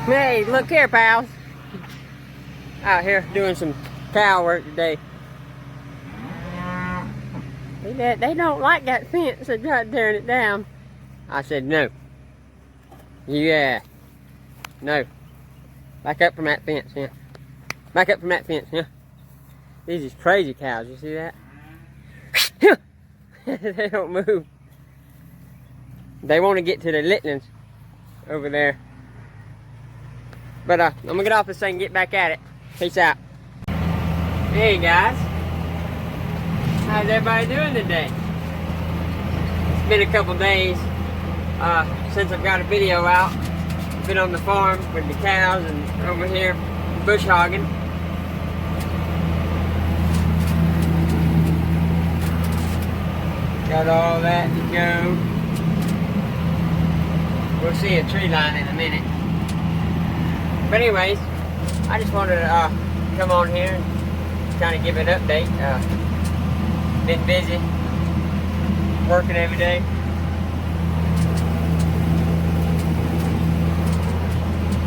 Hey, look here, pals. Out here doing some cow work today. They don't like that fence. They tried tearing it down. I said no. Yeah. No. Back up from that fence, yeah. Back up from that fence, yeah. These is crazy cows. You see that? They don't move. They want to get to the litlins over there. But I'm gonna get off this thing and get back at it. Peace out. Hey guys. How's everybody doing today? It's been a couple days since I've got a video out. Been on the farm with the cows and over here bush hogging. Got all that to go. We'll see a tree line in a minute. But anyways, I just wanted to come on here and kind of give an update. Been busy, working every day.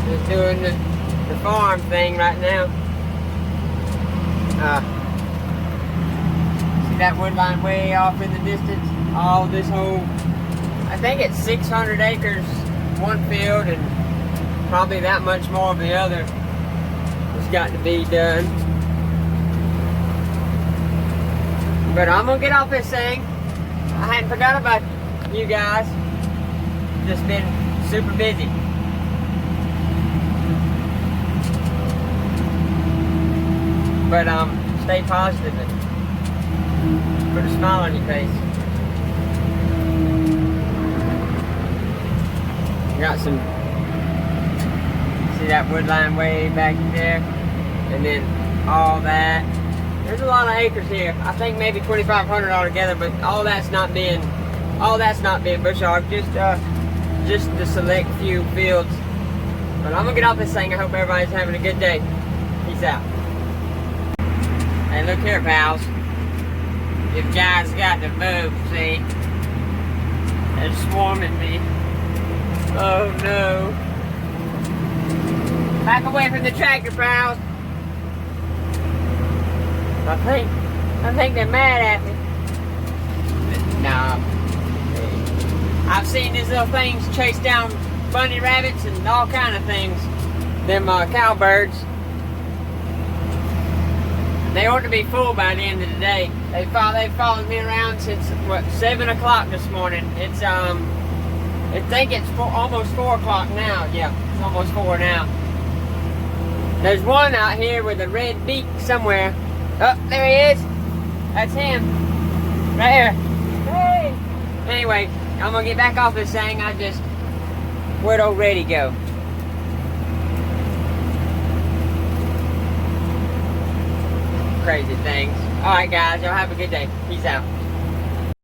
Just doing the farm thing right now. See that wood line way off in the distance? All this whole, I think it's 600 acres, one field, and probably that much more of the other has got to be done. But I'm gonna get off this thing. I hadn't forgot about you guys. Just been super busy. But stay positive and put a smile on your face. Got some, see that wood line way back there, and then all that. There's a lot of acres here. I think maybe 2,500 altogether, but all that's not being bush hogged. Just the select few fields. But I'm gonna get off this thing. I hope everybody's having a good day. Peace out. Hey, look here, pals. You guys got to move. See, they're swarming me. Oh no. Back away from the tractor, pals. I think they're mad at me. Nah. I've seen these little things chase down bunny rabbits and all kind of things. Them cowbirds. They ought to be full by the end of the day. They've followed me around since what, 7 o'clock this morning. It's I think it's almost 4 o'clock now. Yeah, it's almost 4 now. There's one out here with a red beak somewhere. Oh, there he is. That's him. Right here. Hey! Anyway, I'm gonna get back off this thing. Where'd old Reddy go? Crazy things. Alright guys, y'all have a good day. Peace out.